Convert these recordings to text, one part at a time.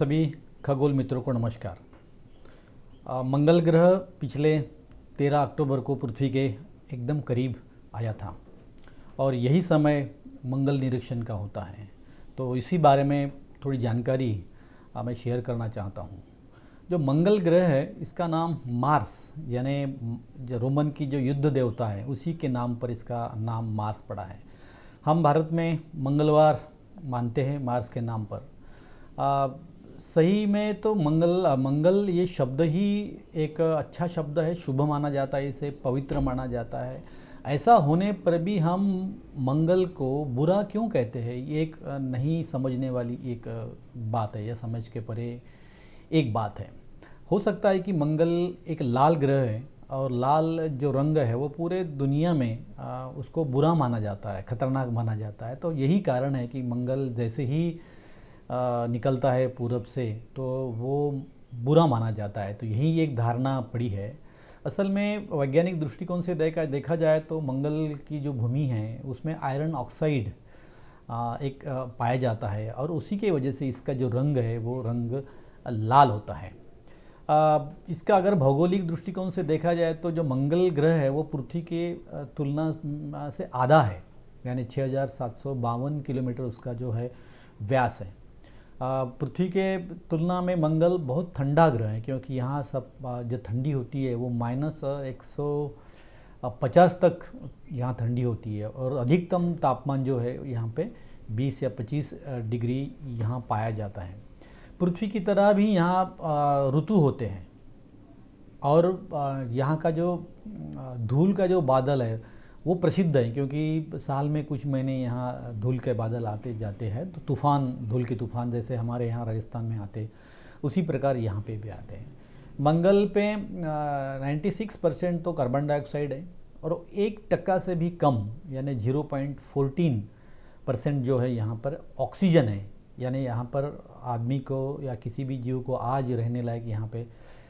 सभी खगोल मित्रों को नमस्कार। मंगल ग्रह पिछले 13 अक्टूबर को पृथ्वी के एकदम करीब आया था और यही समय मंगल निरीक्षण का होता है। तो इसी बारे में थोड़ी जानकारी मैं शेयर करना चाहता हूँ। जो मंगल ग्रह है इसका नाम मार्स यानी जो रोमन की जो युद्ध देवता है उसी के नाम पर इसका नाम मार्स पड़ा है। हम भारत में मंगलवार मानते हैं मार्स के नाम पर। सही में तो मंगल ये शब्द ही एक अच्छा शब्द है, शुभ माना जाता है, इसे पवित्र माना जाता है। ऐसा होने पर भी हम मंगल को बुरा क्यों कहते हैं, ये एक नहीं समझने वाली एक बात है, यह समझ के परे एक बात है। हो सकता है कि मंगल एक लाल ग्रह है और लाल जो रंग है वो पूरे दुनिया में उसको बुरा माना जाता है, खतरनाक माना जाता है। तो यही कारण है कि मंगल जैसे ही निकलता है पूरब से तो वो बुरा माना जाता है। तो यही एक धारणा पड़ी है। असल में वैज्ञानिक दृष्टिकोण से देखा जाए तो मंगल की जो भूमि है उसमें आयरन ऑक्साइड एक पाया जाता है और उसी के वजह से इसका जो रंग है वो रंग लाल होता है। इसका अगर भौगोलिक दृष्टिकोण से देखा जाए तो जो मंगल ग्रह है वो पृथ्वी के तुलना से आधा है, यानी 6752 किलोमीटर उसका जो है व्यास है। पृथ्वी के तुलना में मंगल बहुत ठंडा ग्रह है क्योंकि यहाँ सब जो ठंडी होती है वो -150 तक यहाँ ठंडी होती है और अधिकतम तापमान जो है यहाँ पे 20 या 25 डिग्री यहाँ पाया जाता है। पृथ्वी की तरह भी यहाँ ऋतु होते हैं और यहाँ का जो धूल का जो बादल है वो प्रसिद्ध है क्योंकि साल में कुछ महीने यहाँ धूल के बादल आते जाते हैं। तो तूफ़ान, धूल के तूफ़ान जैसे हमारे यहाँ राजस्थान में आते उसी प्रकार यहाँ पे भी आते हैं। मंगल पे 96% तो कार्बन डाइऑक्साइड है और 1% से भी कम यानी 0.14% जो है यहाँ पर ऑक्सीजन है। यानी यहाँ पर आदमी को या किसी भी जीव को आज रहने लायक यहाँ पे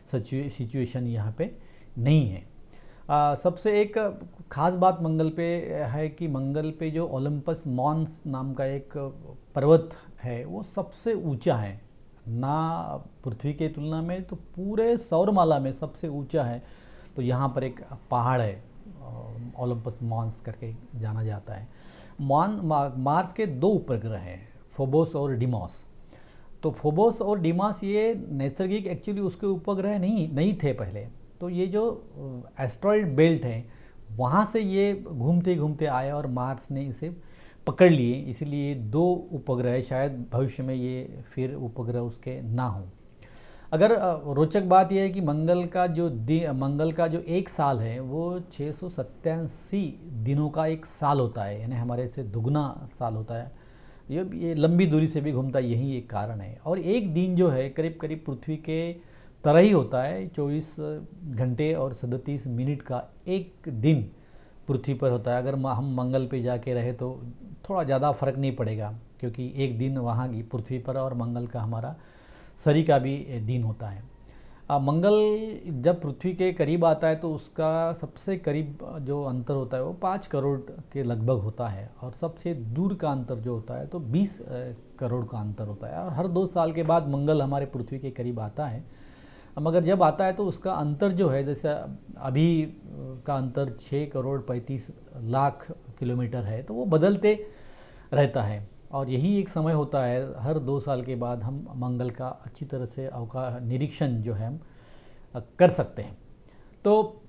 सिचुएशन यहाँ पे नहीं है। सबसे एक ख़ास बात मंगल पे है कि मंगल पे जो ओलंपस मॉन्स नाम का एक पर्वत है वो सबसे ऊंचा है, ना पृथ्वी के तुलना में तो पूरे सौरमाला में सबसे ऊंचा है। तो यहाँ पर एक पहाड़ है ओलंपस मॉन्स करके जाना जाता है। मार्स के 2 उपग्रह हैं, फोबोस और डिमॉस। तो फोबोस और डिमॉस ये नैसर्गिक एक्चुअली उसके उपग्रह नहीं थे पहले। तो ये जो एस्ट्रॉयड बेल्ट है वहाँ से ये घूमते घूमते आए और मार्स ने इसे पकड़ लिए, इसलिए 2 उपग्रह, शायद भविष्य में ये फिर उपग्रह उसके ना हो। अगर रोचक बात यह है कि मंगल का जो एक साल है वो 687 दिनों का एक साल होता है, यानी हमारे से दुगना साल होता है। ये लंबी दूरी से भी घूमता है, यही एक कारण है। और एक दिन जो है करीब करीब पृथ्वी के तरह ही होता है, 24 घंटे और 37 मिनट का एक दिन पृथ्वी पर होता है। अगर हम मंगल पे जाके रहे तो थोड़ा ज़्यादा फर्क नहीं पड़ेगा क्योंकि एक दिन वहाँ की पृथ्वी पर और मंगल का हमारा शरीर का भी दिन होता है। मंगल जब पृथ्वी के करीब आता है तो उसका सबसे करीब जो अंतर होता है वो 5 करोड़ के लगभग होता है और सबसे दूर का अंतर जो होता है तो 20 करोड़ का अंतर होता है। और हर 2 साल के बाद मंगल हमारे पृथ्वी के करीब आता है। मगर जब आता है तो उसका अंतर जो है, जैसे अभी का अंतर 6 करोड़ 35 लाख किलोमीटर है, तो वो बदलते रहता है। और यही एक समय होता है हर 2 साल के बाद हम मंगल का अच्छी तरह से अवकाश निरीक्षण जो है हम कर सकते हैं। तो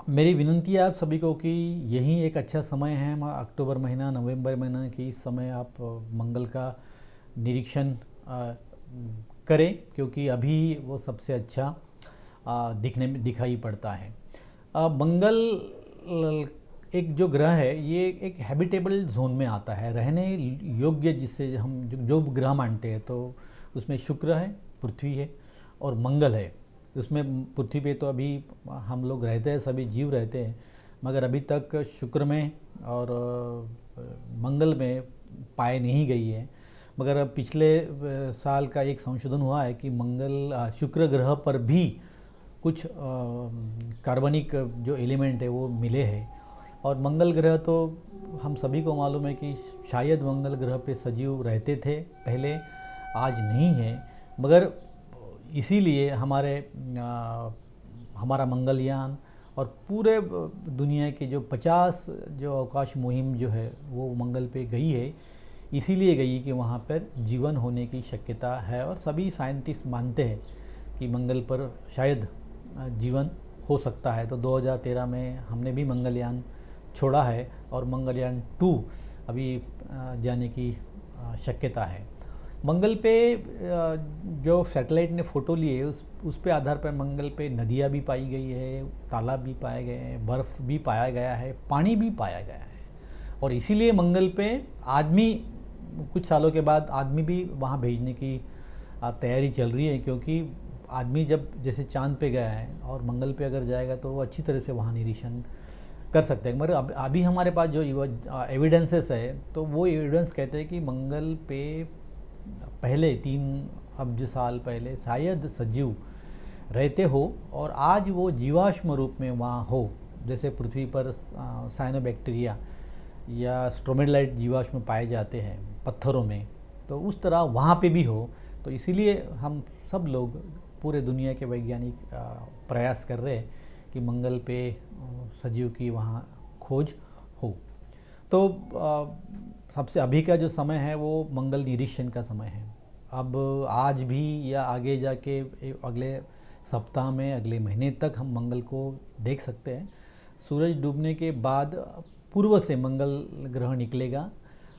मेरी विनती है आप सभी को कि यही एक अच्छा समय है, अक्टूबर महीना, नवंबर महीना की इस समय आप मंगल का निरीक्षण करें क्योंकि अभी वो सबसे अच्छा दिखाई पड़ता है। मंगल एक जो ग्रह है ये एक हैबिटेबल जोन में आता है, रहने योग्य, जिससे हम जो ग्रह मानते हैं। तो उसमें शुक्र है, पृथ्वी है और मंगल है। उसमें पृथ्वी पे तो अभी हम लोग रहते हैं, सभी जीव रहते हैं, मगर अभी तक शुक्र में और मंगल में पाए नहीं गई है। मगर पिछले साल का एक संशोधन हुआ है कि शुक्र ग्रह पर भी कुछ कार्बनिक जो एलिमेंट है वो मिले हैं। और मंगल ग्रह तो हम सभी को मालूम है कि शायद मंगल ग्रह पे सजीव रहते थे पहले, आज नहीं है। मगर इसीलिए हमारा मंगलयान और पूरे दुनिया के जो 50 जो अवकाश मुहिम जो है वो मंगल पे गई है, इसीलिए गई कि वहाँ पर जीवन होने की शक्यता है और सभी साइंटिस्ट मानते हैं कि मंगल पर शायद जीवन हो सकता है। तो 2013 में हमने भी मंगलयान छोड़ा है और मंगलयान 2 अभी जाने की शक्यता है। मंगल पे जो सैटेलाइट ने फ़ोटो लिए उस पे आधार पर मंगल पे नदियाँ भी पाई गई है, तालाब भी पाए गए हैं, बर्फ़ भी पाया गया है, पानी भी पाया गया है। और इसीलिए मंगल पे आदमी कुछ सालों के बाद आदमी भी वहाँ भेजने की तैयारी चल रही है, क्योंकि आदमी जब जैसे चांद पे गया है और मंगल पे अगर जाएगा तो वो अच्छी तरह से वहाँ निरीक्षण कर सकते हैं। मगर अभी हमारे पास जो एविडेंसेस है तो वो एविडेंस कहते हैं कि मंगल पे पहले 3 अब्ज साल पहले शायद सजीव रहते हो और आज वो जीवाश्म रूप में वहाँ हो, जैसे पृथ्वी पर साइनोबैक्टीरिया या स्ट्रोमेलाइट जीवाश्म पाए जाते हैं पत्थरों में, तो उस तरह वहाँ पे भी हो। तो इसीलिए हम सब लोग पूरे दुनिया के वैज्ञानिक प्रयास कर रहे हैं कि मंगल पे सजीव की वहाँ खोज हो। तो सबसे अभी का जो समय है वो मंगल निरीक्षण का समय है। अब आज भी या आगे जाके अगले सप्ताह में, अगले महीने तक हम मंगल को देख सकते हैं। सूरज डूबने के बाद पूर्व से मंगल ग्रह निकलेगा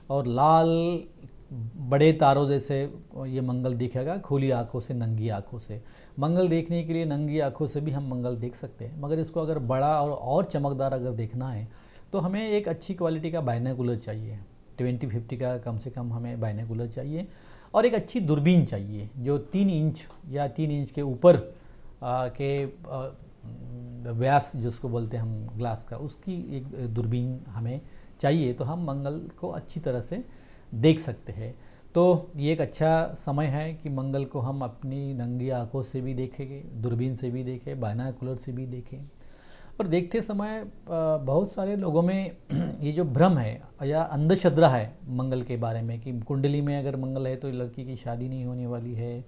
और लाल बड़े तारों जैसे ये मंगल दिखेगा, खुली आंखों से, नंगी आंखों से। मंगल देखने के लिए नंगी आंखों से भी हम मंगल देख सकते हैं, मगर इसको अगर बड़ा और चमकदार अगर देखना है तो हमें एक अच्छी क्वालिटी का बाइनोकुलर चाहिए। 20-50 का कम से कम हमें बाइनोकुलर चाहिए और एक अच्छी दूरबीन चाहिए जो 3 इंच या 3 इंच के ऊपर के व्यास जिसको बोलते हैं हम ग्लास का, उसकी एक दूरबीन हमें चाहिए, तो हम मंगल को अच्छी तरह से देख सकते हैं। तो ये एक अच्छा समय है कि मंगल को हम अपनी नंगी आंखों से भी देखेंगे, दूरबीन से भी देखें, बाइनोकुलर से भी देखें। और देखते समय बहुत सारे लोगों में ये जो भ्रम है या अंधश्रद्धा है मंगल के बारे में कि कुंडली में अगर मंगल है तो लड़की की शादी नहीं होने वाली है,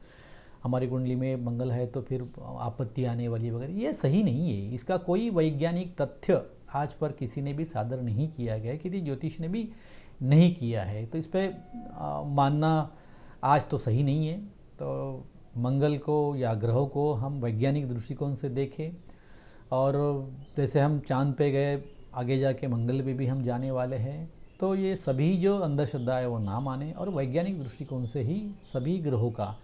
हमारी कुंडली में मंगल है तो फिर आपत्ति आने वाली वगैरह, ये सही नहीं है। इसका कोई वैज्ञानिक तथ्य आज पर किसी ने भी सादर नहीं किया गया, किसी ज्योतिष ने भी नहीं किया है, तो इस पर मानना आज तो सही नहीं है। तो मंगल को या ग्रहों को हम वैज्ञानिक दृष्टिकोण से देखें, और जैसे हम चांद पे गए, आगे जाके मंगल पे भी हम जाने वाले हैं, तो ये सभी जो अंधश्रद्धा है वो ना माने और वैज्ञानिक दृष्टिकोण से ही सभी ग्रहों का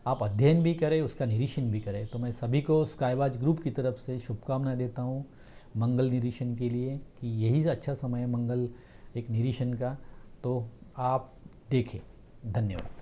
आप अध्ययन भी करें, उसका निरीक्षण भी करें। तो मैं सभी को स्काईवाच ग्रुप की तरफ से शुभकामनाएं देता हूँ मंगल निरीक्षण के लिए कि यही अच्छा समय है मंगल एक निरीक्षण का, तो आप देखें। धन्यवाद।